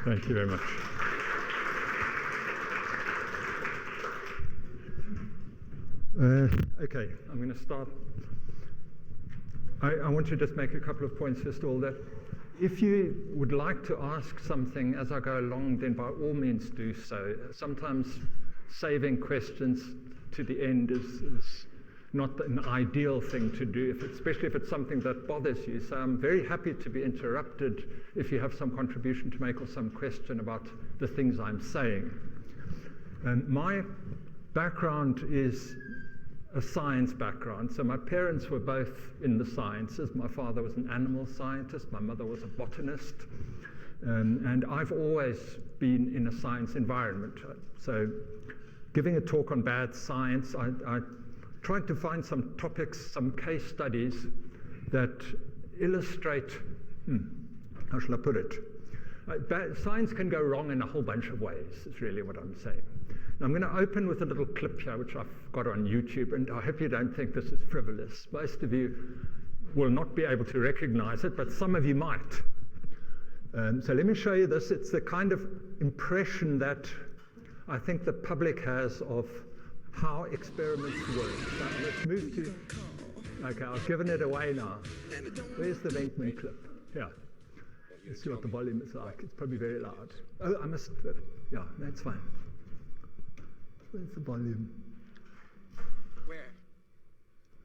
Thank you very much. Okay, I'm going to start. I want to just make a couple of points first of all, that if you would like to ask something as I go along, then by all means do so. Sometimes saving questions to the end is not an ideal thing to do, especially if it's something that bothers you. So I'm very happy to be interrupted if you have some contribution to make or some question about the things I'm saying. My background is a science background. So my parents were both in the sciences. My father was an animal scientist, my mother was a botanist, and I've always been in a science environment. So giving a talk on bad science, I tried to find some topics, some case studies that illustrate, how shall I put it? Science can go wrong in a whole bunch of ways, is really what I'm saying. Now, I'm going to open with a little clip here, which I've got on YouTube, and I hope you don't think this is frivolous. Most of you will not be able to recognize it, but some of you might. So let me show you this. It's the kind of impression that I think the public has of how experiments work. So let's move to, okay, I've given it away now. Where's the Venkman clip? Yeah. Let's see what the volume is like. It's probably very loud. Oh, I must, yeah, that's fine. Where's the volume? Where?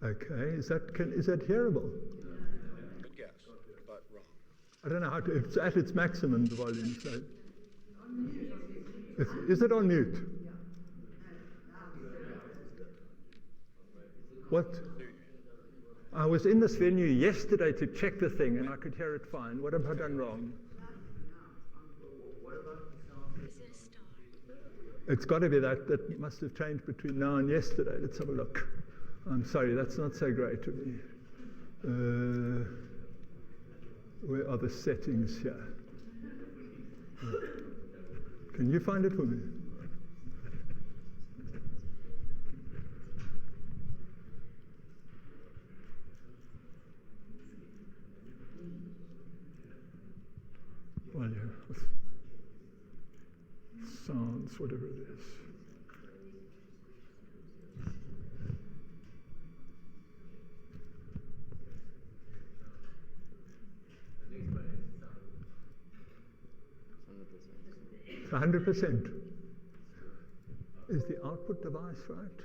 Okay, is that hearable? Good guess, but wrong. I don't know how to, it's at its maximum, the volume, so. Is it on mute? What? I was in this venue yesterday to check the thing and I could hear it fine. What have I done wrong? It's got to be that. That must have changed between now and yesterday. Let's have a look. I'm sorry, that's not so great to me. Where are the settings here? Can you find it for me? Well, yeah. Sounds, whatever it is. It's 100%. Is the output device right?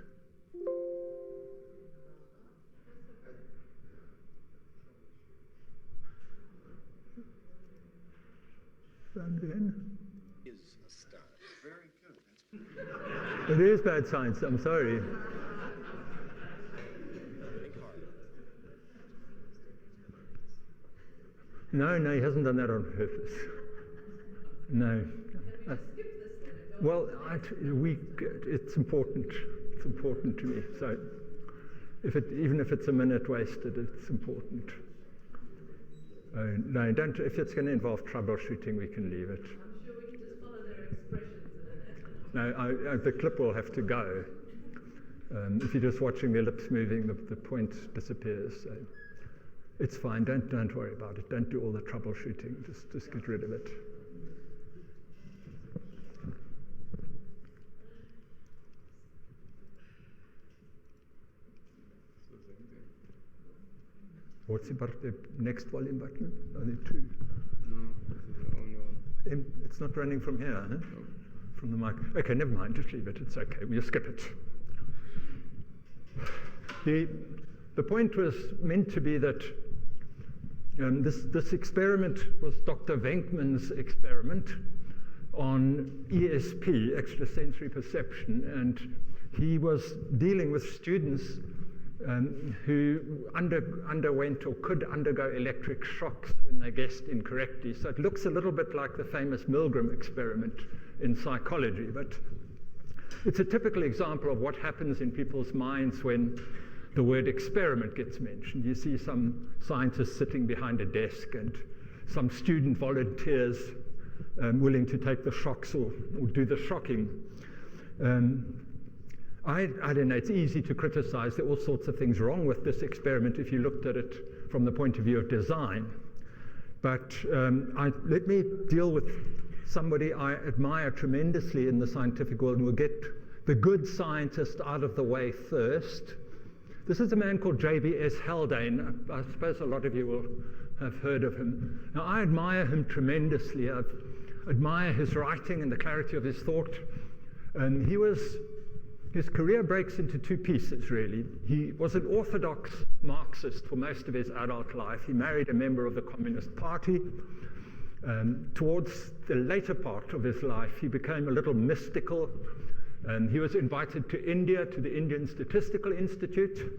Sound again? Is a start. Very good. It is bad science, I'm sorry. No, he hasn't done that on purpose. No. Well, it's important. It's important to me. So, even if it's a minute wasted, it's important. No, don't. If it's going to involve troubleshooting, we can leave it. I'm sure we can just follow their expressions. No, the clip will have to go. If you're just watching the ellipse moving, the point disappears. So it's fine. Don't worry about it. Don't do all the troubleshooting. Just get rid of it. What's about the next volume button? Are there two? No, this is the only one. It's not running from here, huh? No. From the mic. Okay, never mind. Just leave it. It's okay. We'll skip it. The point was meant to be that this experiment was Dr. Venkman's experiment on ESP, extrasensory perception, and he was dealing with students who underwent or could undergo electric shocks when they guessed incorrectly. So it looks a little bit like the famous Milgram experiment in psychology, but it's a typical example of what happens in people's minds when the word experiment gets mentioned. You see some scientists sitting behind a desk and some student volunteers willing to take the shocks or do the shocking. I don't know, it's easy to criticize. There are all sorts of things wrong with this experiment if you looked at it from the point of view of design. But let me deal with somebody I admire tremendously in the scientific world, and we'll get the good scientist out of the way first. This is a man called JBS Haldane. I suppose a lot of you will have heard of him. Now, I admire him tremendously. I admire his writing and the clarity of his thought. His career breaks into two pieces, really. He was an orthodox Marxist for most of his adult life. He married a member of the Communist Party. Towards the later part of his life, he became a little mystical. He was invited to India, to the Indian Statistical Institute,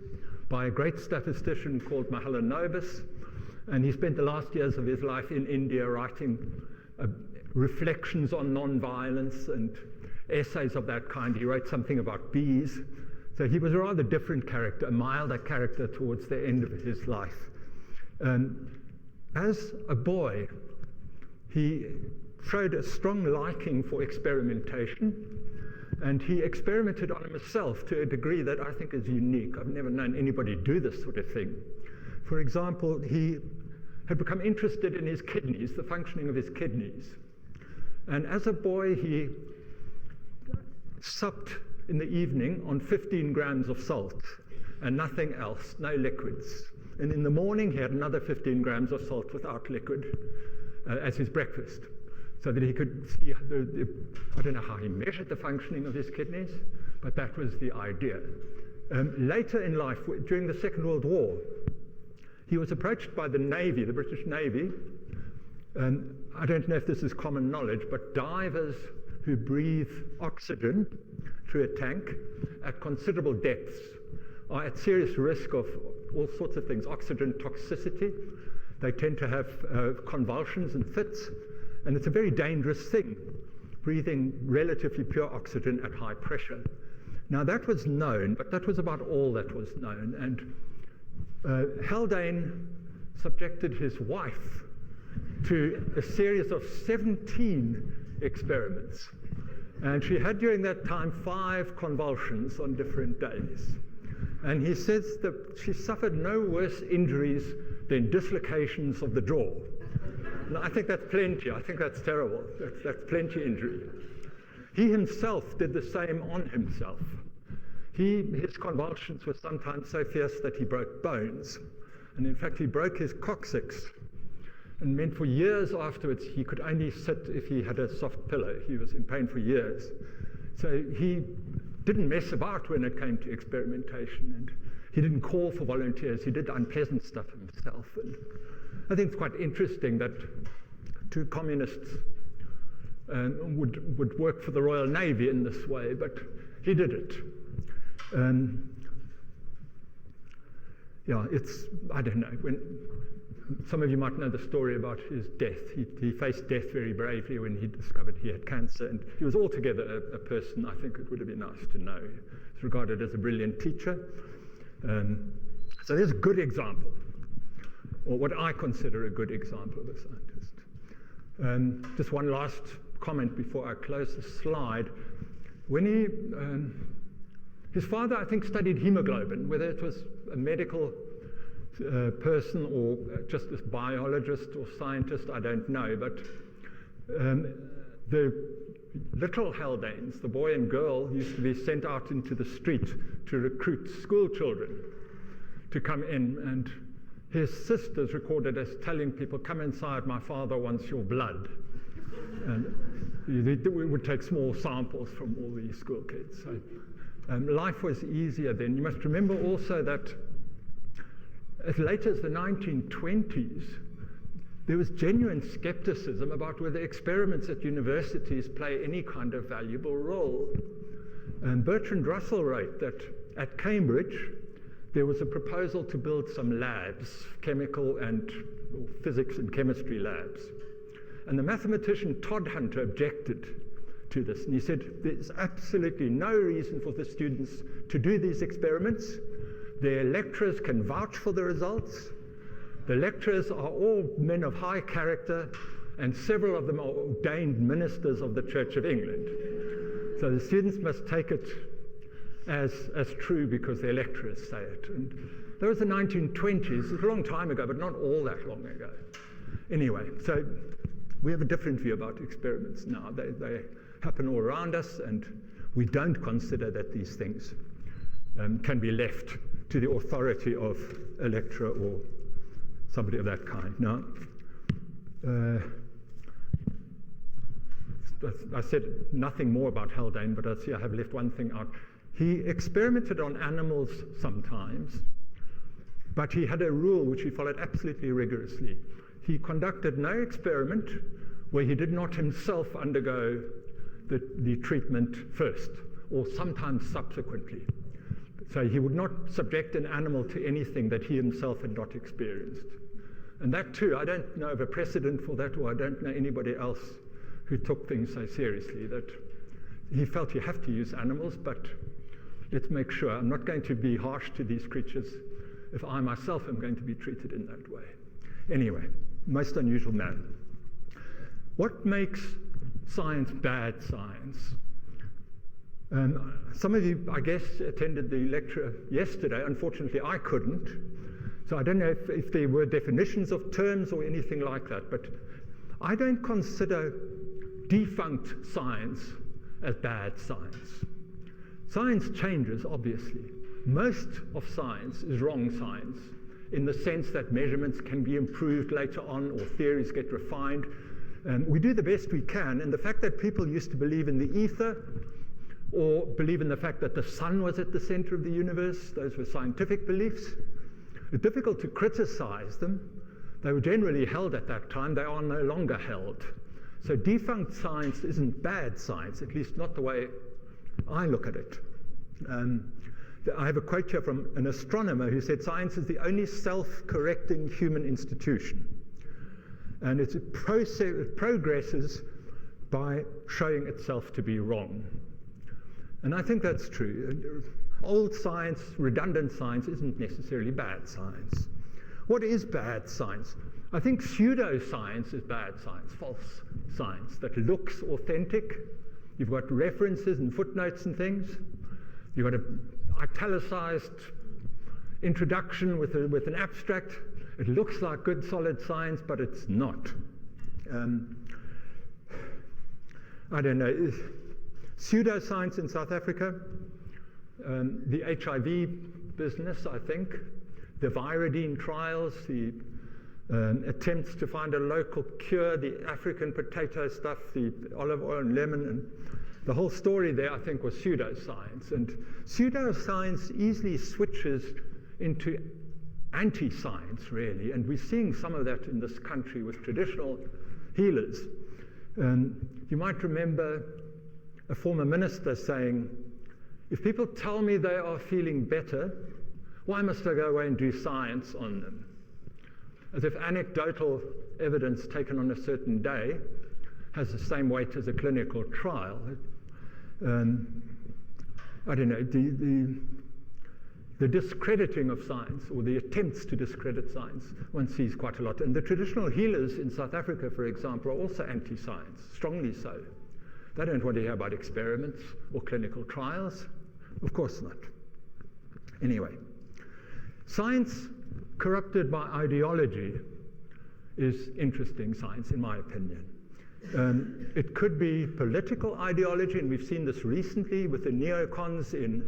by a great statistician called Mahalanobis. And he spent the last years of his life in India writing reflections on non-violence and essays of that kind. He wrote something about bees. So he was a rather different character, a milder character towards the end of his life. As a boy, he showed a strong liking for experimentation, and he experimented on himself to a degree that I think is unique. I've never known anybody do this sort of thing. For example, he had become interested in his kidneys, the functioning of his kidneys. And as a boy, he supped in the evening on 15 grams of salt and nothing else, no liquids. And in the morning, he had another 15 grams of salt without liquid as his breakfast, so that he could see, I don't know how he measured the functioning of his kidneys, but that was the idea. Later in life, during the Second World War, he was approached by the Navy, the British Navy, and I don't know if this is common knowledge, but divers who breathe oxygen through a tank at considerable depths are at serious risk of all sorts of things. Oxygen toxicity. They tend to have convulsions and fits, and it's a very dangerous thing, breathing relatively pure oxygen at high pressure. Now that was known, but that was about all that was known. And Haldane subjected his wife to a series of 17 experiments. And she had during that time 5 convulsions on different days. And he says that she suffered no worse injuries than dislocations of the jaw. I think that's plenty. I think that's terrible. That's plenty injury. He himself did the same on himself. His convulsions were sometimes so fierce that he broke bones. And in fact, he broke his coccyx, and meant for years afterwards he could only sit if he had a soft pillow. He was in pain for years. So he didn't mess about when it came to experimentation, and he didn't call for volunteers. He did unpleasant stuff himself. And I think it's quite interesting that 2 communists would work for the Royal Navy in this way, but he did it. I don't know, when some of you might know the story about his death. He faced death very bravely when he discovered he had cancer, and he was altogether a person I think it would have been nice to know. He's regarded as a brilliant teacher. So there's a good example, or what I consider a good example of a scientist. Just one last comment before I close the slide. When his father, I think, studied hemoglobin, whether it was a medical person or just a biologist or scientist, I don't know. But the little Haldanes, the boy and girl, used to be sent out into the street to recruit school children to come in. And his sisters recorded as telling people, "Come inside, my father wants your blood." And we would take small samples from all these school kids. So life was easier then. You must remember also that as late as the 1920s, there was genuine skepticism about whether experiments at universities play any kind of valuable role. And Bertrand Russell wrote that at Cambridge, there was a proposal to build some labs, chemical and physics and chemistry labs. And the mathematician Todd Hunter objected to this, and he said, there's absolutely no reason for the students to do these experiments. Their lecturers can vouch for the results. The lecturers are all men of high character, and several of them are ordained ministers of the Church of England. So the students must take it as true because their lecturers say it. And that was the 1920s. It's a long time ago, but not all that long ago. Anyway, so we have a different view about experiments now. They happen all around us, and we don't consider that these things can be left to the authority of a lecturer or somebody of that kind. Now, I said nothing more about Haldane, but I see I have left one thing out. He experimented on animals sometimes, but he had a rule which he followed absolutely rigorously. He conducted no experiment where he did not himself undergo the treatment first, or sometimes subsequently. So he would not subject an animal to anything that he himself had not experienced. And that too, I don't know of a precedent for that, or I don't know anybody else who took things so seriously, that he felt you have to use animals, but let's make sure I'm not going to be harsh to these creatures if I myself am going to be treated in that way. Anyway, most unusual man. What makes science bad science? Some of you, I guess, attended the lecture yesterday. Unfortunately, I couldn't. So I don't know if there were definitions of terms or anything like that, but I don't consider defunct science as bad science. Science changes, obviously. Most of science is wrong science, in the sense that measurements can be improved later on, or theories get refined. We do the best we can, and the fact that people used to believe in the ether, or believe in the fact that the sun was at the center of the universe, those were scientific beliefs. It's difficult to criticize them. They were generally held at that time. They are no longer held. So defunct science isn't bad science, at least not the way I look at it. I have a quote here from an astronomer who said, "Science is the only self-correcting human institution." And it progresses by showing itself to be wrong. And I think that's true. Old science, redundant science, isn't necessarily bad science. What is bad science? I think pseudoscience is bad science, false science, that looks authentic. You've got references and footnotes and things. You've got an italicized introduction with an abstract. It looks like good, solid science, but it's not. I don't know. Pseudoscience in South Africa, the HIV business, I think, the viridine trials, the attempts to find a local cure, the African potato stuff, the olive oil and lemon, and the whole story there, I think, was pseudoscience. And pseudoscience easily switches into anti-science, really, and we're seeing some of that in this country with traditional healers. You might remember a former minister saying, "If people tell me they are feeling better, why must I go away and do science on them?" As if anecdotal evidence taken on a certain day has the same weight as a clinical trial. I don't know, the discrediting of science, or the attempts to discredit science, one sees quite a lot. And the traditional healers in South Africa, for example, are also anti-science, strongly so. They don't want to hear about experiments or clinical trials. Of course not. Anyway, science corrupted by ideology is interesting science, in my opinion. It could be political ideology, and we've seen this recently with the neocons in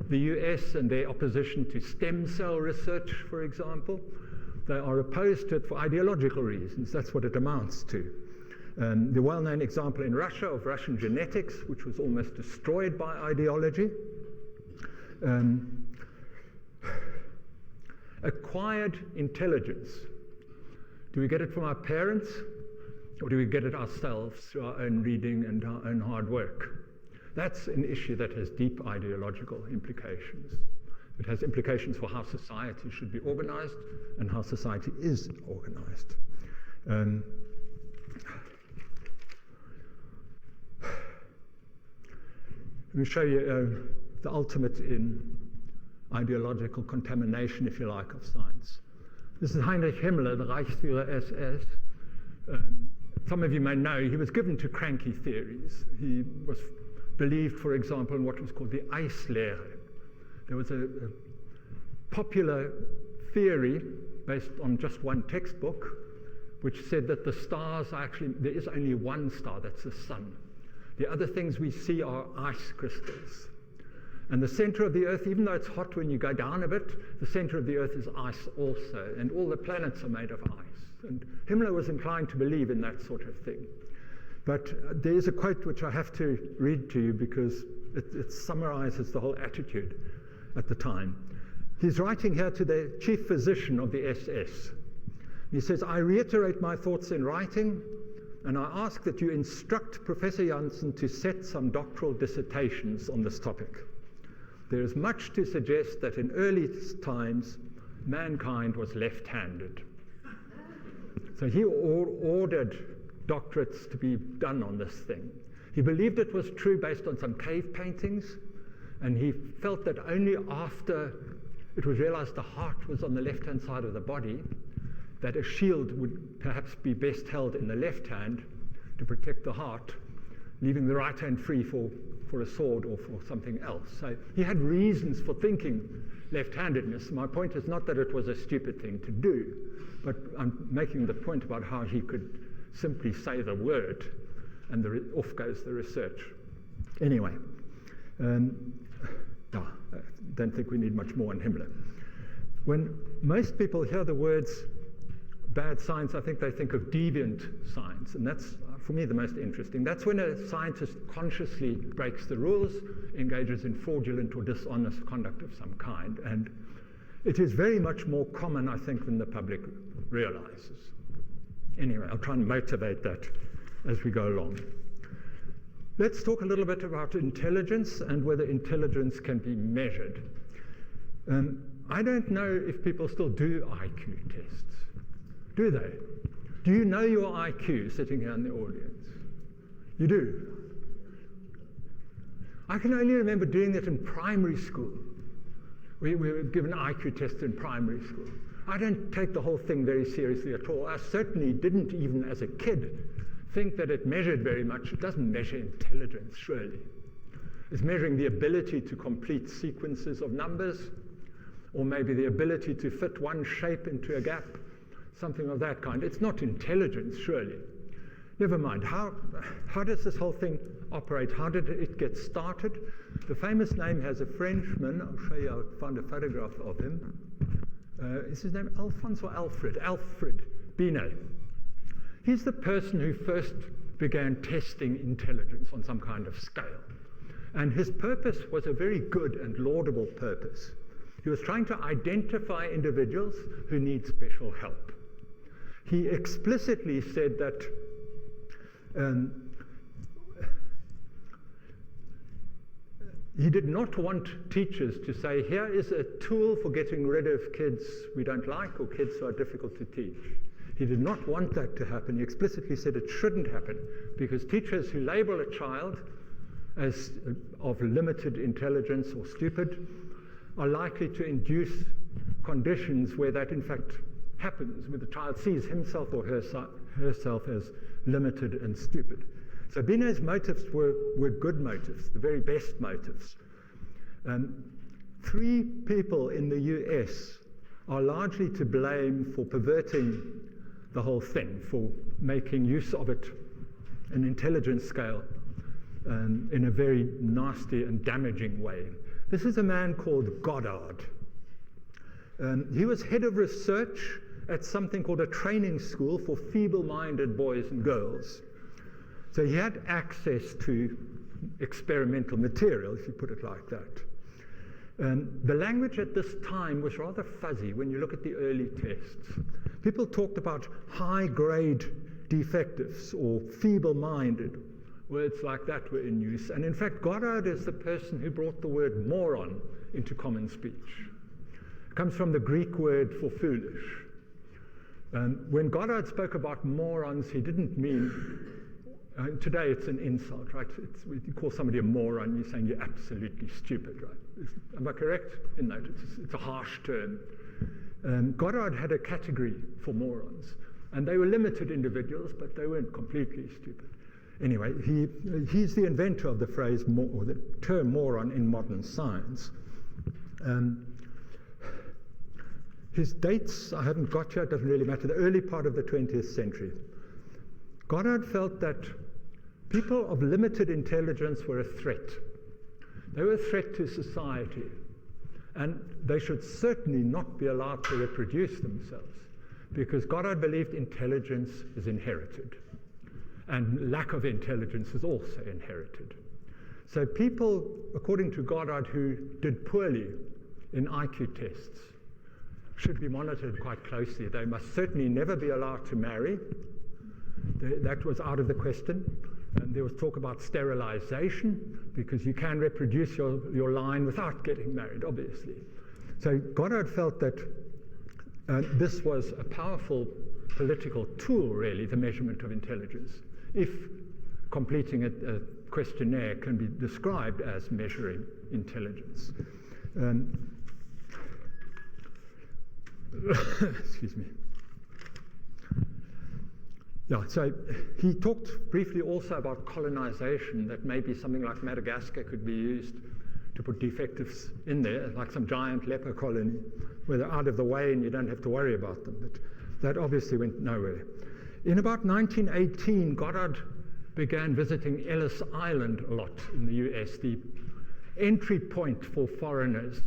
the US and their opposition to stem cell research, for example. They are opposed to it for ideological reasons. That's what it amounts to. The well-known example in Russia of Russian genetics, which was almost destroyed by ideology. Acquired intelligence. Do we get it from our parents, or do we get it ourselves through our own reading and our own hard work? That's an issue that has deep ideological implications. It has implications for how society should be organized and how society is organized. Let me show you the ultimate in ideological contamination, if you like, of science. This is Heinrich Himmler, the Reichsführer SS. Some of you may know he was given to cranky theories. He was believed, for example, in what was called the Eislehre. There was a popular theory based on just one textbook, which said that the stars are actually, there is only one star, that's the sun. The other things we see are ice crystals. And the center of the Earth, even though it's hot when you go down a bit, the center of the Earth is ice also, and all the planets are made of ice. And Himmler was inclined to believe in that sort of thing. But there is a quote which I have to read to you because it summarizes the whole attitude at the time. He's writing here to the chief physician of the SS. He says, "I reiterate my thoughts in writing, and I ask that you instruct Professor Janssen to set some doctoral dissertations on this topic. There is much to suggest that in early times, mankind was left-handed." So he ordered doctorates to be done on this thing. He believed it was true based on some cave paintings, and he felt that only after it was realized the heart was on the left-hand side of the body, that a shield would perhaps be best held in the left hand to protect the heart, leaving the right hand free for a sword or for something else. So he had reasons for thinking left-handedness. My point is not that it was a stupid thing to do, but I'm making the point about how he could simply say the word and off goes the research. Anyway, I don't think we need much more on Himmler. When most people hear the words bad science, I think they think of deviant science, and that's, for me, the most interesting. That's when a scientist consciously breaks the rules, engages in fraudulent or dishonest conduct of some kind, and it is very much more common, I think, than the public realizes. Anyway, I'll try and motivate that as we go along. Let's talk a little bit about intelligence and whether intelligence can be measured. I don't know if people still do IQ tests. Do they? Do you know your IQ sitting here in the audience? You do? I can only remember doing it in primary school. We were given IQ tests in primary school. I don't take the whole thing very seriously at all. I certainly didn't, even as a kid, think that it measured very much. It doesn't measure intelligence, surely. It's measuring the ability to complete sequences of numbers, or maybe the ability to fit one shape into a gap, something of that kind. It's not intelligence, surely. Never mind. How does this whole thing operate? How did it get started? The famous name has a Frenchman. I'll show you. I found a photograph of him. Is his name Alphonse or Alfred? Alfred Binet. He's the person who first began testing intelligence on some kind of scale. And his purpose was a very good and laudable purpose. He was trying to identify individuals who need special help. He explicitly said that he did not want teachers to say, here is a tool for getting rid of kids we don't like or kids who are difficult to teach. He did not want that to happen. He explicitly said it shouldn't happen because teachers who label a child as of limited intelligence or stupid are likely to induce conditions where that in fact happens, where the child sees himself or herself as limited and stupid. So Binet's motives were good motives, the very best motives. 3 people in the US are largely to blame for perverting the whole thing, for making use of it, an intelligence scale, in a very nasty and damaging way. This is a man called Goddard. He was head of research at something called a training school for feeble-minded boys and girls. So he had access to experimental material, if you put it like that. The language at this time was rather fuzzy when you look at the early tests. People talked about high-grade defectives or feeble-minded. Words like that were in use. And in fact, Goddard is the person who brought the word moron into common speech. It comes from the Greek word for foolish. When Goddard spoke about morons, he didn't mean, today it's an insult, right? You call somebody a moron, you're saying you're absolutely stupid, right? Am I correct in that? It's a harsh term. Goddard had a category for morons, and they were limited individuals, but they weren't completely stupid. Anyway, he's the inventor of the phrase, or the term moron in modern science. His dates I haven't got here, it doesn't really matter, the early part of the 20th century. Goddard felt that people of limited intelligence were a threat. They were a threat to society, and they should certainly not be allowed to reproduce themselves, because Goddard believed intelligence is inherited, and lack of intelligence is also inherited. So people, according to Goddard, who did poorly in IQ tests should be monitored quite closely. They must certainly never be allowed to marry. That was out of the question. And there was talk about sterilization, because you can reproduce your line without getting married, obviously. So Goddard felt that this was a powerful political tool, really, the measurement of intelligence, if completing a questionnaire can be described as measuring intelligence. Excuse me. Yeah, so he talked briefly also about colonization, that maybe something like Madagascar could be used to put defectives in there, like some giant leper colony, where they're out of the way and you don't have to worry about them. But that obviously went nowhere. In about 1918, Goddard began visiting Ellis Island a lot in the US, the entry point for foreigners,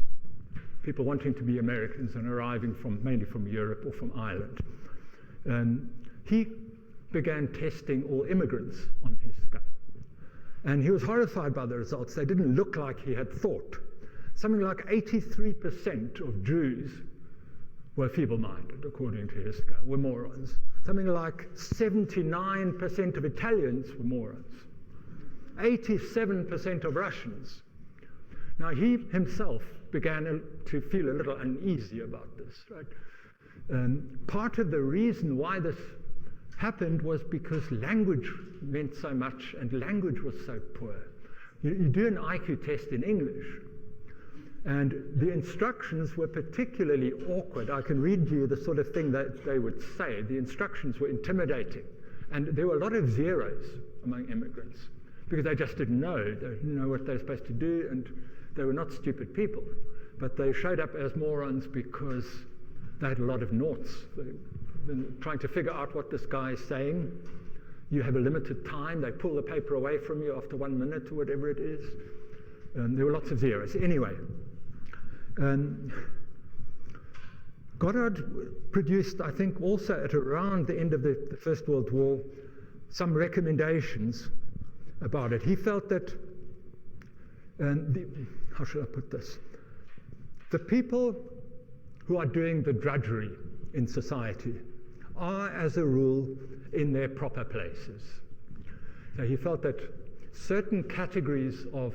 people wanting to be Americans and arriving mainly from Europe or from Ireland. He began testing all immigrants on his scale. And he was horrified by the results. They didn't look like he had thought. Something like 83% of Jews were feeble-minded, according to his scale, were morons. Something like 79% of Italians were morons. 87% of Russians. Now, he himself began to feel a little uneasy about this, right? Part of the reason why this happened was because language meant so much, and language was so poor. You do an IQ test in English, and the instructions were particularly awkward. I can read you the sort of thing that they would say. The instructions were intimidating, and there were a lot of zeros among immigrants, because they just didn't know. They didn't know what they were supposed to do, and they were not stupid people. But they showed up as morons because they had a lot of noughts. Been trying to figure out what this guy is saying. You have a limited time. They pull the paper away from you after 1 minute or whatever it is. There were lots of zeros. Anyway, Goddard produced, I think, also at around the end of the First World War, some recommendations about it. He felt that, how should I put this? The people who are doing the drudgery in society are, as a rule, in their proper places. So he felt that certain categories of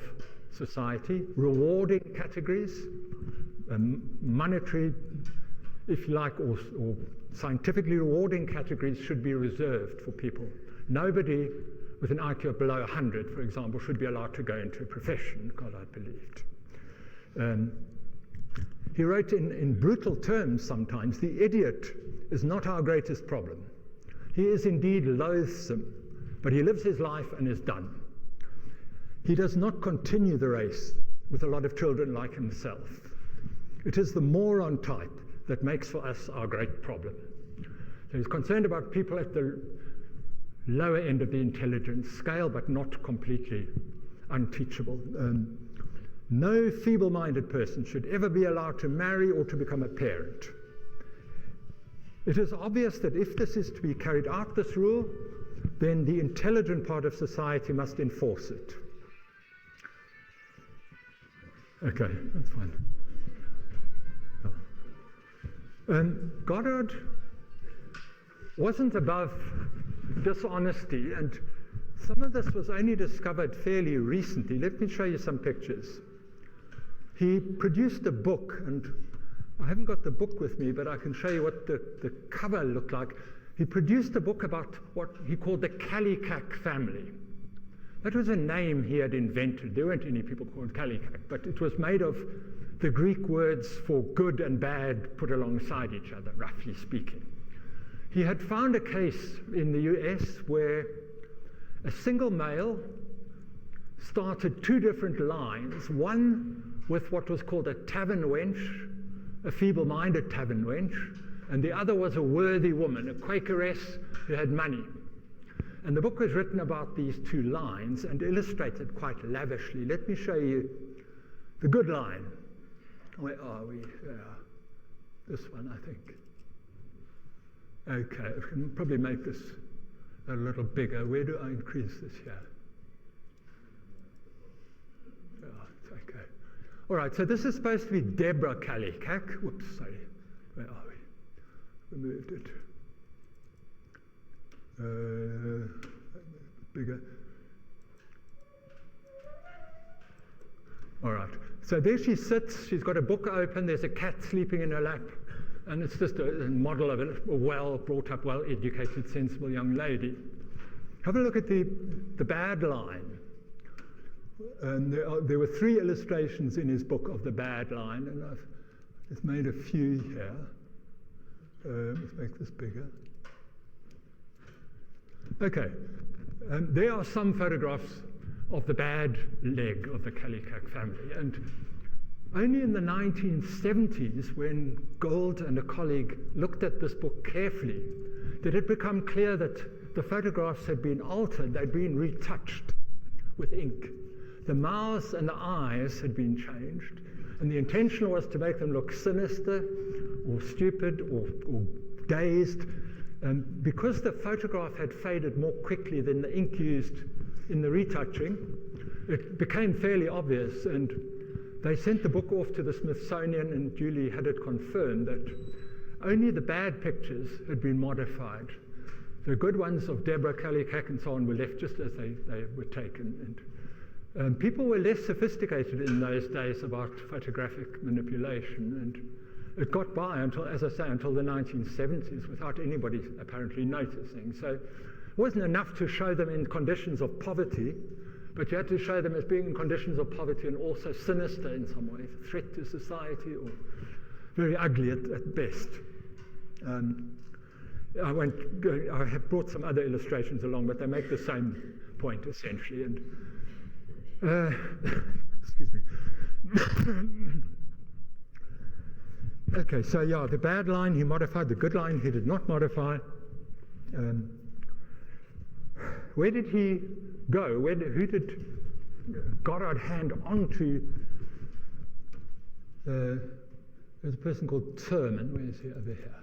society, rewarding categories, monetary, if you like, or scientifically rewarding categories should be reserved for people. Nobody with an IQ below 100, for example, should be allowed to go into a profession, Goddard believed. He wrote in brutal terms sometimes, the idiot is not our greatest problem. He is indeed loathsome, but he lives his life and is done. He does not continue the race with a lot of children like himself. It is the moron type that makes for us our great problem. So he's concerned about people at the lower end of the intelligence scale, but not completely unteachable. No feeble-minded person should ever be allowed to marry or to become a parent. It is obvious that if this is to be carried out, this rule, then the intelligent part of society must enforce it. Okay, that's fine. Goddard wasn't above dishonesty, and some of this was only discovered fairly recently. Let me show you some pictures. He produced a book, and I haven't got the book with me, but I can show you what the cover looked like. He produced a book about what he called the Kallikak family. That was a name he had invented. There weren't any people called Kallikak, but it was made of the Greek words for good and bad put alongside each other, roughly speaking. He had found a case in the US where a single male started two different lines, one with what was called a tavern wench, a feeble-minded tavern wench, and the other was a worthy woman, a Quakeress who had money. And the book was written about these two lines and illustrated quite lavishly. Let me show you the good line. Where are we? This one, I think. Okay, I can probably make this a little bigger. Where do I increase this here? It's okay. All right, so this is supposed to be Deborah Kallikak. Whoops, sorry. Where are we? Removed it. Bigger. All right, so there she sits. She's got a book open. There's a cat sleeping in her lap. And it's just a model of a well-brought-up, well-educated, sensible young lady. Have a look at the bad line. And there were 3 illustrations in his book of the bad line, and I've just made a few here. Let's make this bigger. Okay, there are some photographs of the bad leg of the Kallikak family. And only in the 1970s, when Gould and a colleague looked at this book carefully, did it become clear that the photographs had been altered, they'd been retouched with ink. The mouths and the eyes had been changed, and the intention was to make them look sinister or stupid or dazed. And because the photograph had faded more quickly than the ink used in the retouching, it became fairly obvious, and they sent the book off to the Smithsonian, and Julie had it confirmed that only the bad pictures had been modified. The good ones of Deborah Kallikak and so on were left just as they were taken. And people were less sophisticated in those days about photographic manipulation, and it got by until, as I say, until the 1970s without anybody apparently noticing. So it wasn't enough to show them in conditions of poverty, but you had to show them as being in conditions of poverty and also sinister in some ways, a threat to society or very ugly at best. I have brought some other illustrations along, but they make the same point essentially. And excuse me. Okay, so yeah, the bad line he modified, the good line he did not modify. Where did he go? Who did Goddard hand on to? There's a person called Terman. Where is he? Over here.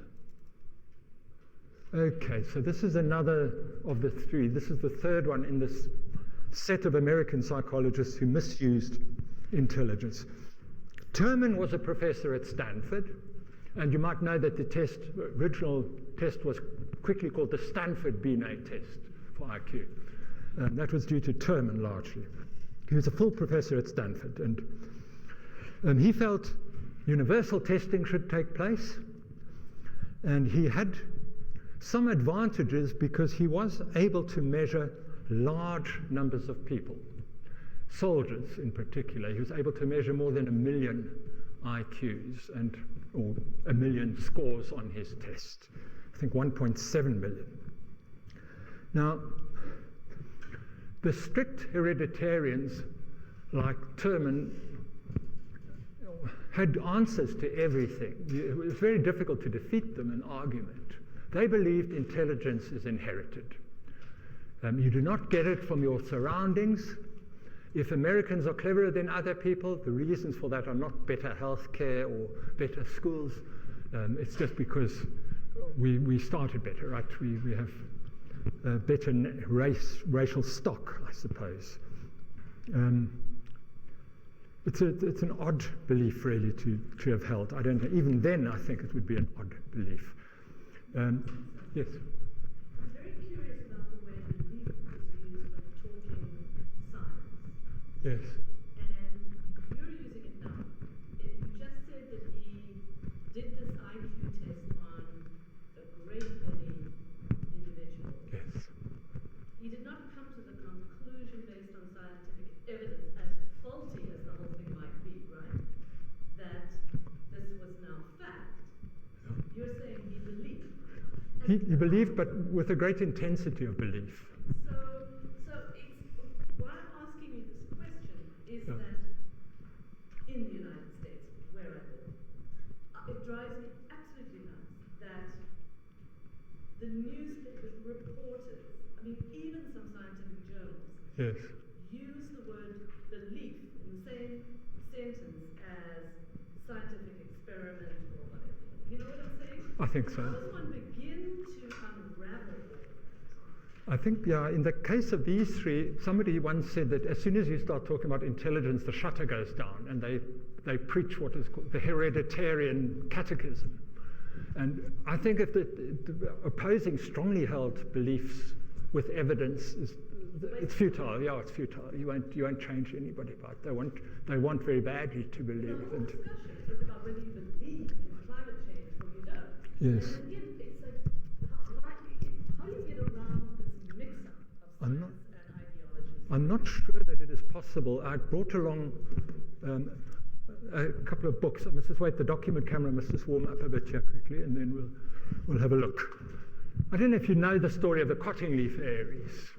Okay, so this is another of the 3. This is the 3rd one in this set of American psychologists who misused intelligence. Terman was a professor at Stanford, and you might know that the original test was quickly called the Stanford Binet test for IQ. That was due to Terman largely. He was a full professor at Stanford, and he felt universal testing should take place, and he had some advantages because he was able to measure large numbers of people. Soldiers in particular. He was able to measure more than 1 million IQs or 1 million scores on his test. I think 1.7 million. Now, the strict hereditarians like Terman had answers to everything. It was very difficult to defeat them in argument. They believed intelligence is inherited. You do not get it from your surroundings. If Americans are cleverer than other people, the reasons for that are not better health care or better schools. It's just because we started better, right? We have a better racial stock, I suppose. It's an odd belief, really, to have held. I don't know. Even then, I think it would be an odd belief. Yes? I'm very curious about the way belief is used when talking science. Yes. And you're using it now. You just said that he did this IQ test on a great many individuals. Yes. He did not come to the conclusion based on scientific evidence, as faulty as the whole thing might be, right? That this was now fact. You're saying he believed. He believed, but with a great intensity of belief. So why I'm asking you this question is that in the United States, where I live, the newspapers, reporters, I mean, even some scientific journals Yes. use the word belief in the same sentence as scientific experiment or whatever. You know what I'm saying? I think so. How does one begin to unravel all of that? I think, yeah, in the case of these three, somebody once said that as soon as you start talking about intelligence, the shutter goes down, and they preach what is called the hereditarian catechism. And I think if the opposing strongly held beliefs with evidence it's futile. Yeah, it's futile. You won't change anybody by it. They want very badly to believe. The whole discussion is about whether you believe in climate change or you don't. Yes. And again, it's like how do you get around this mix-up of science and ideology? I'm not sure that it is possible. I brought along a couple of books. I must just wait. The document camera must just warm up a bit here quickly, and then we'll have a look. I don't know if you know the story of the cottonleaf fairies.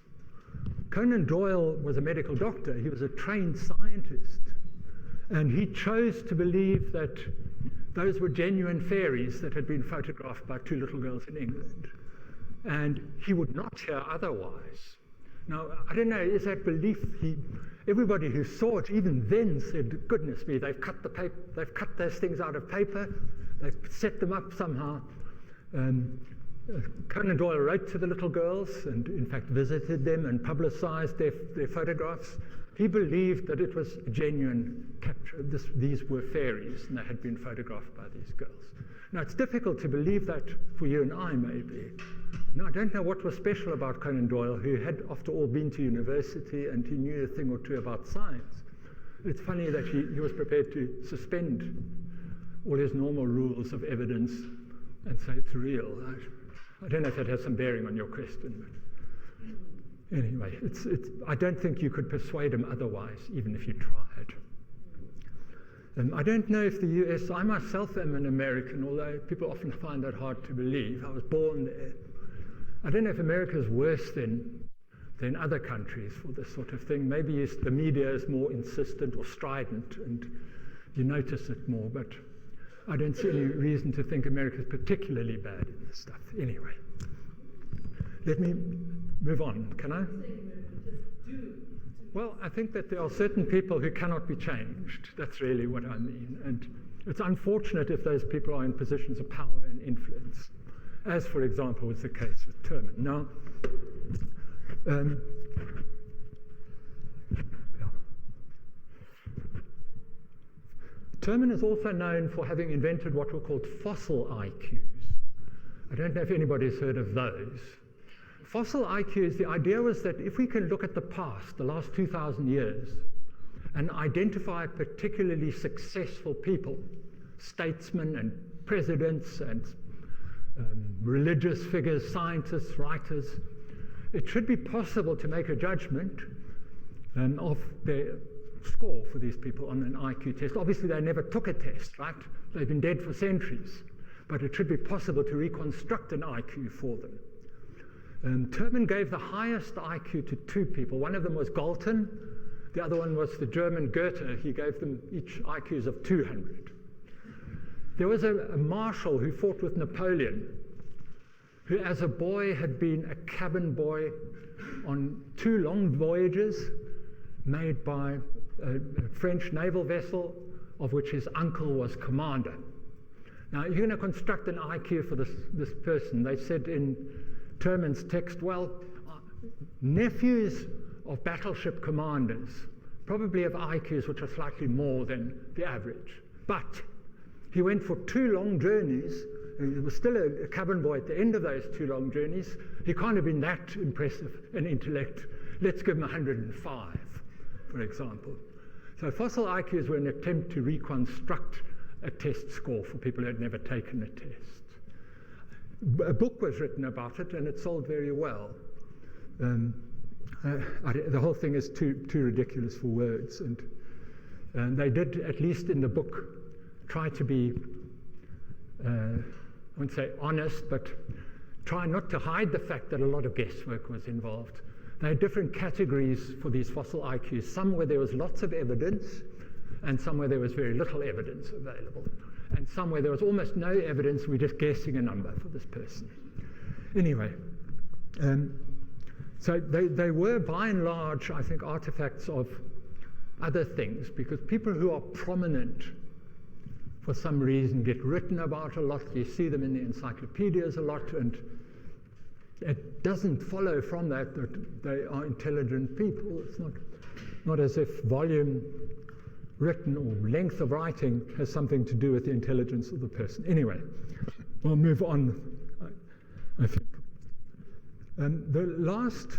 Conan Doyle was a medical doctor. He was a trained scientist. And he chose to believe that those were genuine fairies that had been photographed by two little girls in England. And he would not hear otherwise. Now, I don't know, is that belief? Everybody who saw it even then said, goodness me, they've cut those things out of paper, they've set them up somehow. Conan Doyle wrote to the little girls and in fact visited them and publicized their photographs. He believed that it was a genuine capture. These were fairies and they had been photographed by these girls. Now it's difficult to believe that for you and I maybe. Now I don't know what was special about Conan Doyle, who had after all been to university and he knew a thing or two about science. It's funny that he was prepared to suspend all his normal rules of evidence and say it's real. I don't know if that has some bearing on your question, but anyway, I don't think you could persuade him otherwise, even if you tried. I don't know if the US, I myself am an American, although people often find that hard to believe. I was born there. I don't know if America is worse than other countries for this sort of thing. Maybe the media is more insistent or strident and you notice it more, but I don't see any reason to think America is particularly bad in this stuff. Anyway, let me move on. Can I? Well, I think that there are certain people who cannot be changed. That's really what I mean. And it's unfortunate if those people are in positions of power and influence, as, for example, was the case with Terman. Now, Terman is also known for having invented what were called fossil IQs. I don't know if anybody's heard of those. Fossil IQs, the idea was that if we can look at the past, the last 2,000 years, and identify particularly successful people, statesmen and presidents and religious figures, scientists, writers, it should be possible to make a judgment of their score for these people on an IQ test. Obviously, they never took a test, right? They've been dead for centuries. But it should be possible to reconstruct an IQ for them. Terman gave the highest IQ to two people. One of them was Galton. The other one was the German Goethe. He gave them each IQs of 200. There was a marshal who fought with Napoleon, who as a boy had been a cabin boy on 2 long voyages made by a French naval vessel of which his uncle was commander. Now, you're going to construct an IQ for this person. They said in Terman's text, well, nephews of battleship commanders probably have IQs which are slightly more than the average. But he went for 2 long journeys, and he was still a cabin boy at the end of those 2 long journeys. He can't have been that impressive an intellect. Let's give him 105, for example. So fossil IQs were an attempt to reconstruct a test score for people who had never taken a test. A book was written about it, and it sold very well. The whole thing is too ridiculous for words, and they did, at least in the book, try to be, I won't say honest, but try not to hide the fact that a lot of guesswork was involved. They had different categories for these fossil IQs, some where there was lots of evidence, and some where there was very little evidence available, and some where there was almost no evidence, we're just guessing a number for this person. Anyway, so they were by and large, I think, artifacts of other things, because people who are prominent for some reason get written about a lot. You see them in the encyclopedias a lot, and it doesn't follow from that they are intelligent people. It's not as if volume written or length of writing has something to do with the intelligence of the person. Anyway, we'll move on, I think. The last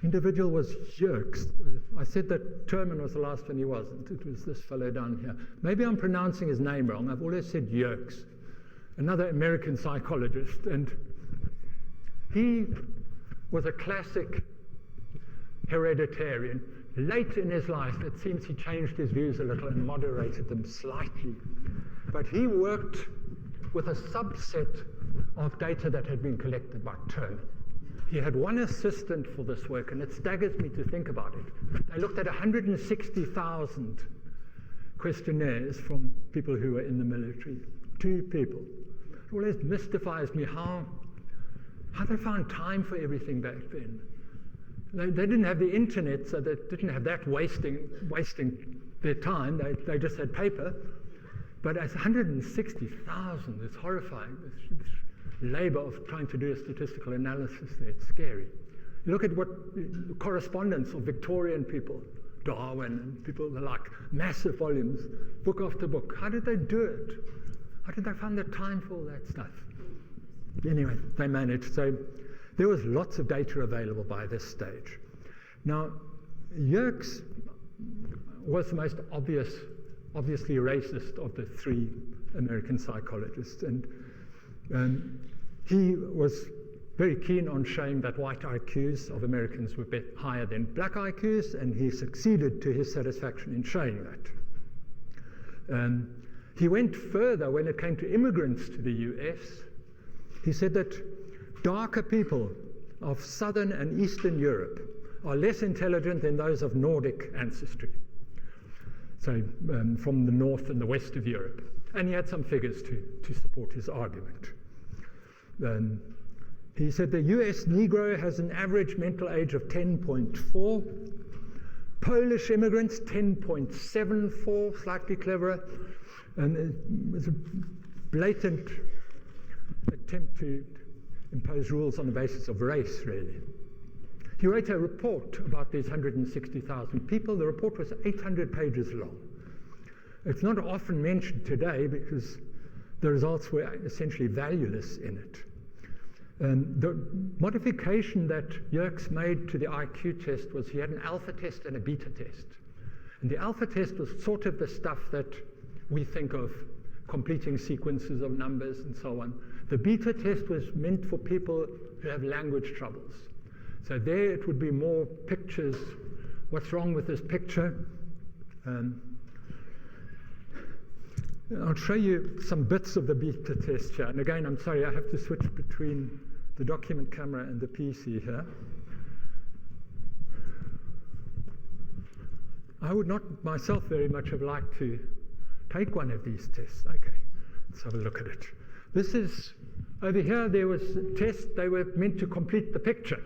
individual was Yerkes. I said that Terman was the last one. He wasn't. It was this fellow down here. Maybe I'm pronouncing his name wrong. I've always said Yerkes, another American psychologist. And he was a classic hereditarian. Late in his life, it seems he changed his views a little and moderated them slightly. But he worked with a subset of data that had been collected by Terman. He had one assistant for this work, and it staggers me to think about it. They looked at 160,000 questionnaires from people who were in the military. 2 people. It always mystifies me how they found time for everything back then. They didn't have the internet, so they didn't have that wasting their time. They just had paper. But at 160,000, it's horrifying. This labor of trying to do a statistical analysis there. It's scary. You look at what correspondence of Victorian people, Darwin and people like, massive volumes, book after book. How did they do it? How did they find the time for all that stuff? Anyway, they managed. So there was lots of data available by this stage. Now, Yerkes was the most obviously racist of the 3 American psychologists, and he was very keen on showing that white IQs of Americans were higher than black IQs, and he succeeded to his satisfaction in showing that. He went further when it came to immigrants to the US. He said that darker people of Southern and Eastern Europe are less intelligent than those of Nordic ancestry. So from the north and the west of Europe. And he had some figures to support his argument. He said the US Negro has an average mental age of 10.4. Polish immigrants, 10.74, slightly cleverer. And it was a blatant attempt to impose rules on the basis of race, really. He wrote a report about these 160,000 people. The report was 800 pages long. It's not often mentioned today because the results were essentially valueless in it. The modification that Yerkes made to the IQ test was he had an alpha test and a beta test. And the alpha test was sort of the stuff that we think of, completing sequences of numbers and so on. The beta test was meant for people who have language troubles. So there it would be more pictures. What's wrong with this picture? I'll show you some bits of the beta test here. And again, I'm sorry, I have to switch between the document camera and the PC here. I would not myself very much have liked to take one of these tests. Okay, let's have a look at it. This is, over here there was a test, they were meant to complete the picture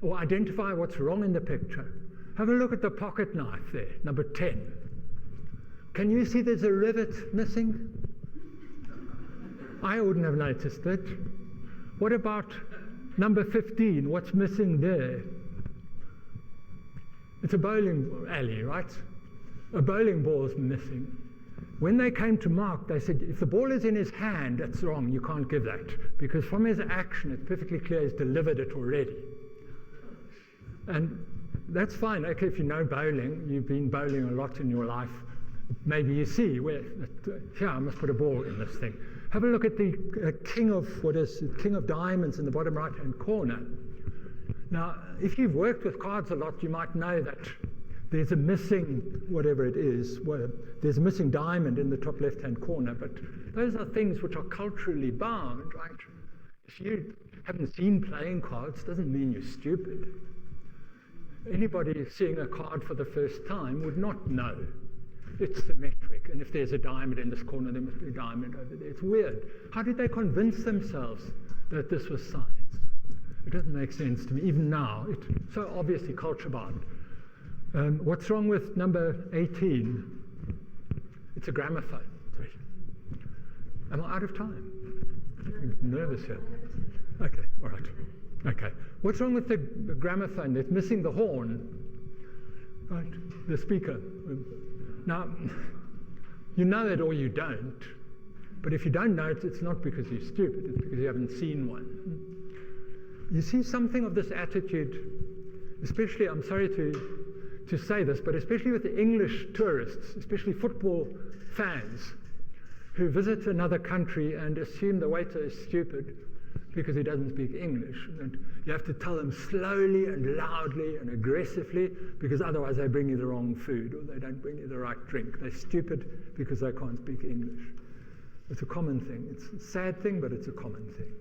or identify what's wrong in the picture. Have a look at the pocket knife there, number 10. Can you see there's a rivet missing? I wouldn't have noticed it. What about number 15? What's missing there? It's a bowling alley, right? A bowling ball is missing. When they came to mark, they said, if the ball is in his hand, that's wrong, you can't give that. Because from his action, it's perfectly clear he's delivered it already. And that's fine. Okay, if you know bowling, you've been bowling a lot in your life, maybe you see, where here, I must put a ball in this thing. Have a look at the king of diamonds in the bottom right-hand corner. Now, if you've worked with cards a lot, you might know that there's a missing, whatever it is, there's a missing diamond in the top left-hand corner, but those are things which are culturally bound, right? If you haven't seen playing cards, doesn't mean you're stupid. Anybody seeing a card for the first time would not know. It's symmetric, and if there's a diamond in this corner, there must be a diamond over there. It's weird. How did they convince themselves that this was science. It doesn't make sense to me, even now. It's so obviously culture bound. What's wrong with number 18? It's a gramophone. Sorry. Am I out of time? I'm nervous here. Okay, all right. Okay. What's wrong with the gramophone? It's missing the horn. Right, the speaker. Now, you know it or you don't. But if you don't know it, it's not because you're stupid. It's because you haven't seen one. You see something of this attitude, especially, I'm sorry to say this, but especially with the English tourists, especially football fans, who visit another country and assume the waiter is stupid because he doesn't speak English. And you have to tell them slowly and loudly and aggressively, because otherwise they bring you the wrong food or they don't bring you the right drink. They're stupid because they can't speak English. It's a common thing. It's a sad thing, but it's a common thing.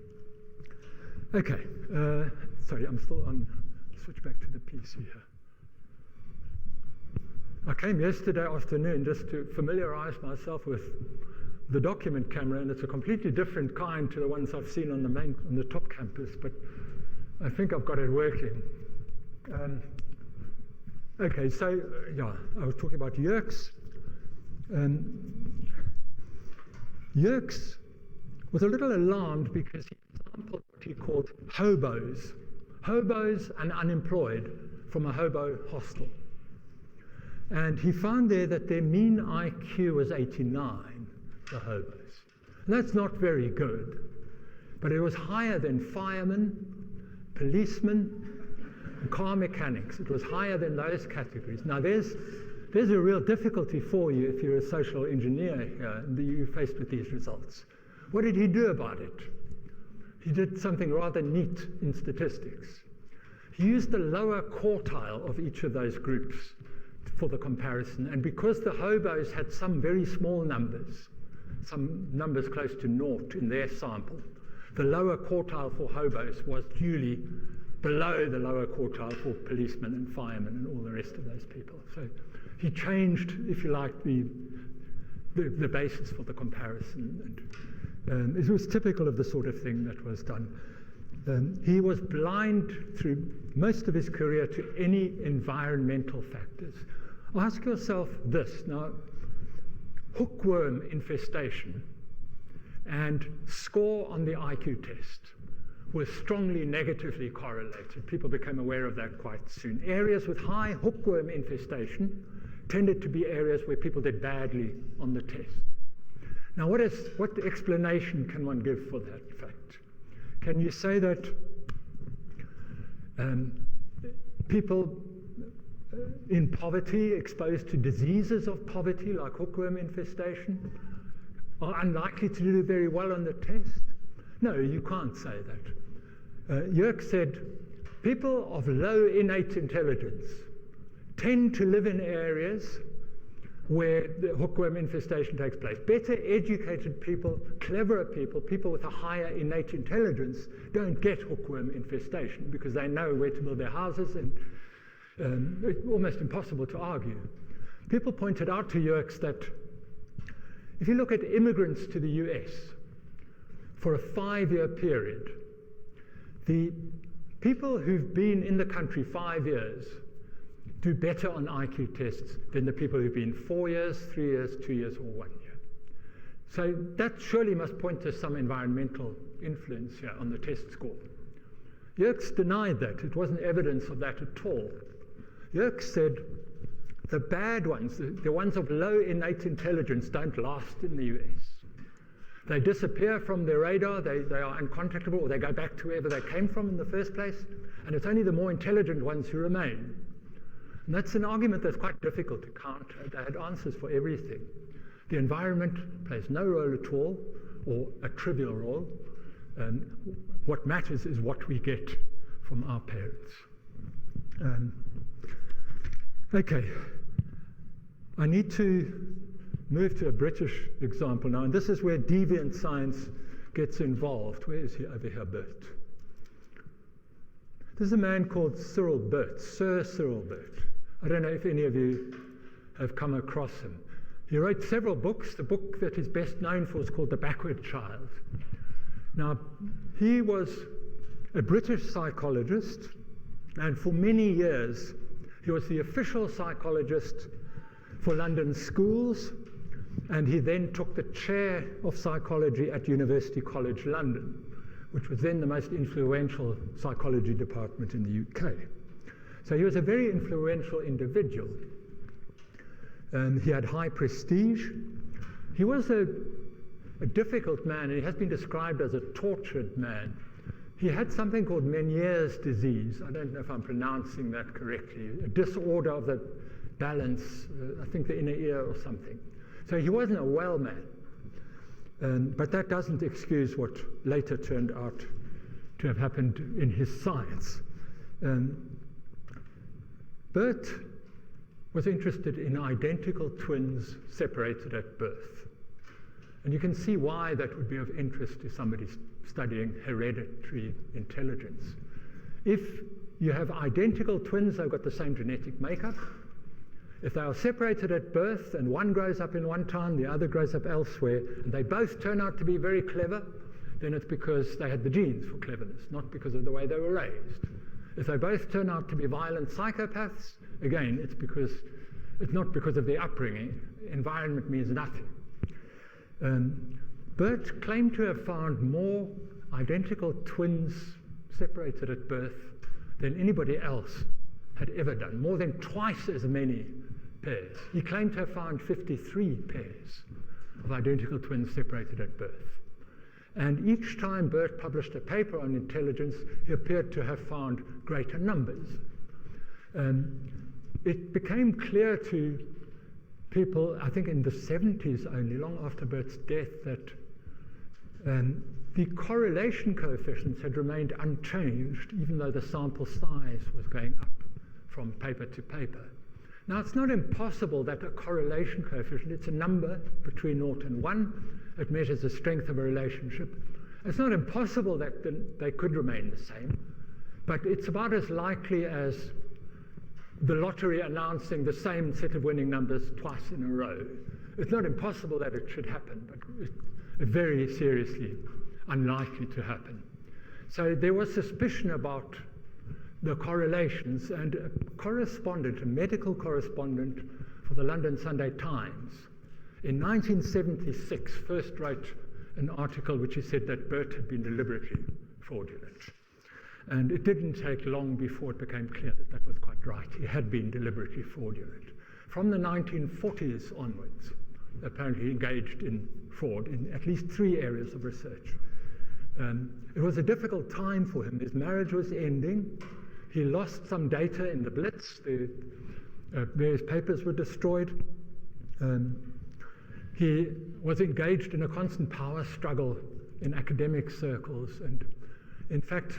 Okay, sorry, I'm still on. Switch back to the PC here. I came yesterday afternoon just to familiarize myself with the document camera, and it's a completely different kind to the ones I've seen on the top campus, but I think I've got it working. Okay, so yeah, I was talking about Yerkes. Yerkes was a little alarmed because he sampled what he called hobos and unemployed from a hobo hostel. And he found there that their mean IQ was 89, the hobos. And that's not very good, but it was higher than firemen, policemen, and car mechanics. It was higher than those categories. Now there's a real difficulty for you if you're a social engineer here and you're faced with these results. What did he do about it? He did something rather neat in statistics. He used the lower quartile of each of those groups for the comparison, and because the hobos had some very small numbers, some numbers close to naught in their sample, the lower quartile for hobos was duly below the lower quartile for policemen and firemen and all the rest of those people. So he changed, if you like, the basis for the comparison. And it was typical of the sort of thing that was done. He was blind through most of his career to any environmental factors. Ask yourself this. Now, hookworm infestation and score on the IQ test were strongly negatively correlated. People became aware of that quite soon. Areas with high hookworm infestation tended to be areas where people did badly on the test. Now, what explanation can one give for that fact? Can you say that people in poverty, exposed to diseases of poverty like hookworm infestation, are unlikely to do very well on the test? No, you can't say that. Yerkes said, people of low innate intelligence tend to live in areas where the hookworm infestation takes place. Better educated people, cleverer people, people with a higher innate intelligence don't get hookworm infestation because they know where to build their houses, and it's almost impossible to argue. People pointed out to Yerkes that if you look at immigrants to the US for a 5-year period, the people who've been in the country 5 years do better on IQ tests than the people who've been 4 years, 3 years, 2 years, or 1 year. So that surely must point to some environmental influence here on the test score. Yerkes denied that. It wasn't evidence of that at all. Yerkes said the bad ones, the ones of low innate intelligence, don't last in the US. They disappear from their radar, they are uncontactable, or they go back to wherever they came from in the first place, and it's only the more intelligent ones who remain. And that's an argument that's quite difficult to counter. They had answers for everything. The environment plays no role at all, or a trivial role. What matters is what we get from our parents. Okay, I need to move to a British example now, and this is where deviant science gets involved. Where is he? Over here, Bert. There's a man called Cyril Burt, Sir Cyril Burt. I don't know if any of you have come across him. He wrote several books. The book that he's best known for is called The Backward Child. Now, he was a British psychologist, and for many years he was the official psychologist for London schools, and he then took the chair of psychology at University College London, which was then the most influential psychology department in the UK. So he was a very influential individual. He had high prestige. He was a difficult man, and he has been described as a tortured man. He had something called Meniere's disease. I don't know if I'm pronouncing that correctly. A disorder of the balance, I think the inner ear or something. So he wasn't a well man. But that doesn't excuse what later turned out to have happened in his science. Bert was interested in identical twins separated at birth. And you can see why that would be of interest to somebody studying hereditary intelligence. If you have identical twins, they've got the same genetic makeup. If they are separated at birth and one grows up in one town, the other grows up elsewhere, and they both turn out to be very clever, then it's because they had the genes for cleverness, not because of the way they were raised. If they both turn out to be violent psychopaths, again, it's not because of their upbringing. Environment means nothing. Bert claimed to have found more identical twins separated at birth than anybody else had ever done, more than twice as many pairs. He claimed to have found 53 pairs of identical twins separated at birth. And each time Bert published a paper on intelligence, he appeared to have found greater numbers. It became clear to people, I think in the 70s only, long after Bert's death, that the correlation coefficients had remained unchanged, even though the sample size was going up from paper to paper. Now, it's not impossible that a correlation coefficient, it's a number between 0 and 1, it measures the strength of a relationship. It's not impossible that they could remain the same, but it's about as likely as the lottery announcing the same set of winning numbers twice in a row. It's not impossible that it should happen, but it's very seriously unlikely to happen. So there was suspicion about the correlations, and a medical correspondent for the London Sunday Times, in 1976 first wrote an article which he said that Bert had been deliberately fraudulent. And it didn't take long before it became clear that that was quite right. He had been deliberately fraudulent. From the 1940s onwards, apparently engaged in fraud in at least 3 areas of research. It was a difficult time for him. His marriage was ending. He lost some data in the Blitz. The various papers were destroyed. He was engaged in a constant power struggle in academic circles. And in fact,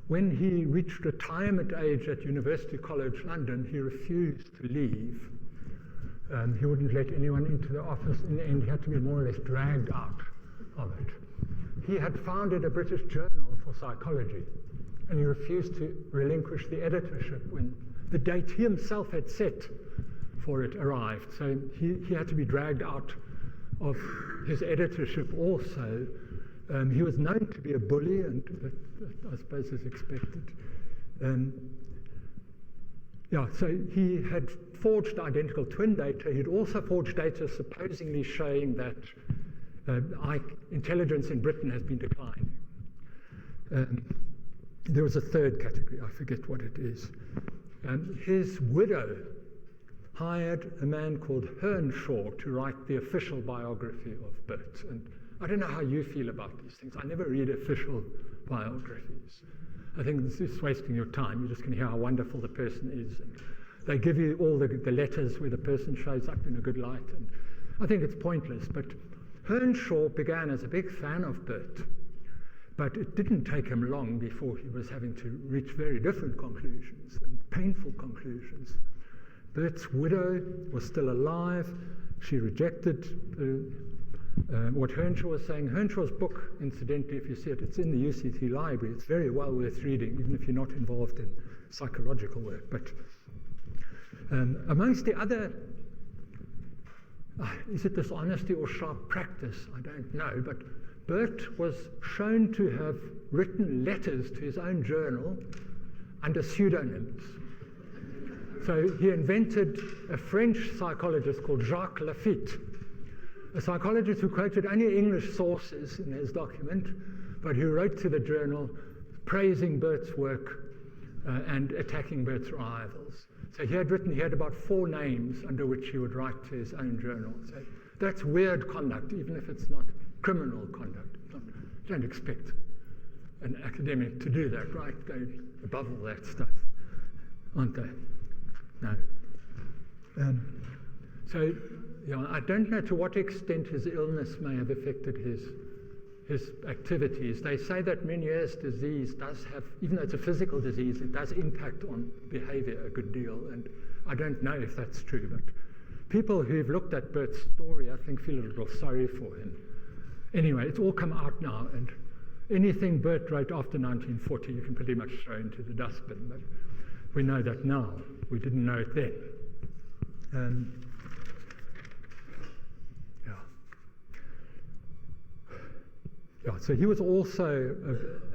when he reached retirement age at University College London, he refused to leave. He wouldn't let anyone into the office. In the end, he had to be more or less dragged out of it. He had founded a British journal for psychology, and he refused to relinquish the editorship when the date he himself had set for it arrived. So he had to be dragged out of his editorship also. He was known to be a bully, and I suppose as expected. So he had forged identical twin data. He'd also forged data supposedly showing that intelligence in Britain has been declining. There was a third category, I forget what it is. His widow hired a man called Earnshaw to write the official biography of Bert. And I don't know how you feel about these things. I never read official biographies. I think this is wasting your time. You're just going to hear how wonderful the person is. And they give you all the letters where the person shows up in a good light. And I think it's pointless. But Earnshaw began as a big fan of Bert. But it didn't take him long before he was having to reach very different conclusions and painful conclusions. Bert's widow was still alive. She rejected what Earnshaw was saying. Earnshaw's book, incidentally, if you see it, it's in the UCT library. It's very well worth reading, even if you're not involved in psychological work. But amongst the other, is it dishonesty or sharp practice? I don't know. But Bert was shown to have written letters to his own journal under pseudonyms. So he invented a French psychologist called Jacques Lafitte, a psychologist who quoted only English sources in his document, but who wrote to the journal praising Bert's work and attacking Bert's rivals. So he had about 4 names under which he would write to his own journal. So that's weird conduct, even if it's not criminal conduct. Don't expect an academic to do that, right? They're above all that stuff, aren't they? No. So, I don't know to what extent his illness may have affected his activities. They say that Meniere's disease does have, even though it's a physical disease, it does impact on behavior a good deal, and I don't know if that's true, but people who've looked at Bert's story, I think, feel a little sorry for him. Anyway, it's all come out now, and anything Bert wrote after 1940 you can pretty much throw into the dustbin, but we know that now. We didn't know it then. So he was also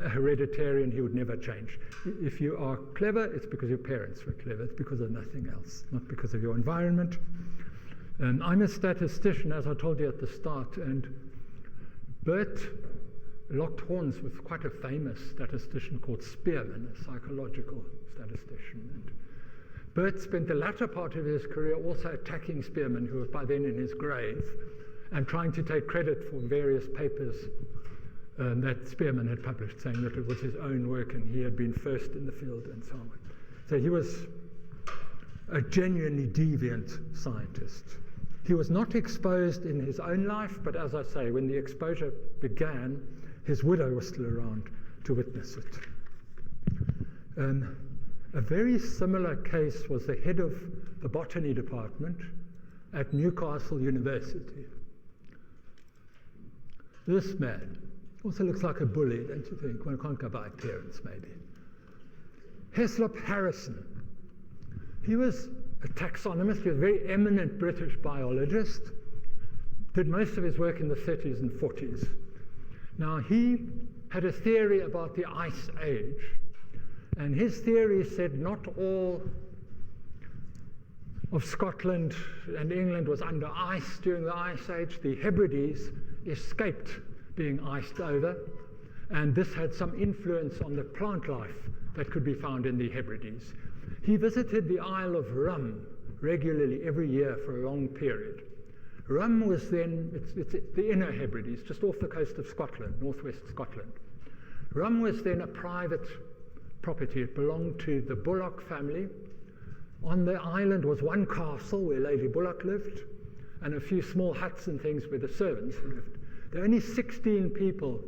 a hereditarian. He would never change. If you are clever, it's because your parents were clever. It's because of nothing else, not because of your environment. I'm a statistician, as I told you at the start, and Bert locked horns with quite a famous statistician called Spearman, a psychological statistician. And Bert spent the latter part of his career also attacking Spearman, who was by then in his grave, and trying to take credit for various papers that Spearman had published, saying that it was his own work and he had been first in the field and so on. So he was a genuinely deviant scientist. He was not exposed in his own life, but as I say, when the exposure began, his widow was still around to witness it. A very similar case was the head of the botany department at Newcastle University. This man also looks like a bully, don't you think? One can't go by appearance, maybe. Hislop Harrison. He was a taxonomist. He was a very eminent British biologist. Did most of his work in the 30s and 40s. Now, he had a theory about the Ice Age. And his theory said not all of Scotland and England was under ice during the Ice Age. The Hebrides escaped being iced over, and this had some influence on the plant life that could be found in the Hebrides. He visited the Isle of Rum regularly every year for a long period. Rum was then, it's the inner Hebrides, just off the coast of Scotland, northwest Scotland. Rum was then a private property. It belonged to the Bullock family. On the island was one castle where Lady Bullock lived, and a few small huts and things where the servants lived. There were only 16 people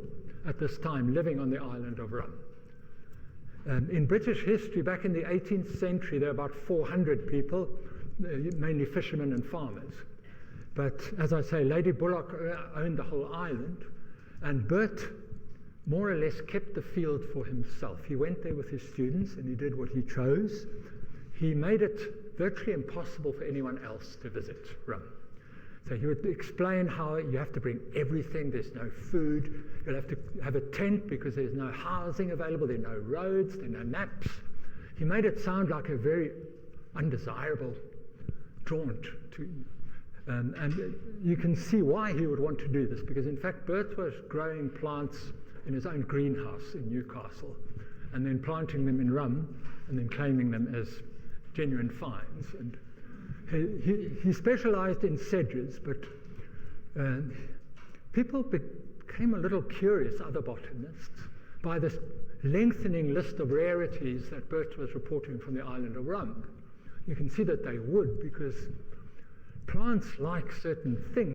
at this time living on the island of Rum. In British history, back in the 18th century, there were about 400 people, mainly fishermen and farmers. But as I say, Lady Bullock owned the whole island, and Bert more or less kept the field for himself. He went there with his students and he did what he chose. He made it virtually impossible for anyone else to visit Rum. So he would explain how you have to bring everything, there's no food, you'll have to have a tent because there's no housing available, there are no roads, there are no maps. He made it sound like a very undesirable jaunt. And you can see why he would want to do this, because in fact Bert was growing plants in his own greenhouse in Newcastle, and then planting them in Rum, and then claiming them as genuine finds. And he specialized in sedges, but people became a little curious, other botanists, by this lengthening list of rarities that Bert was reporting from the island of Rum. You can see that they would, because plants like certain things.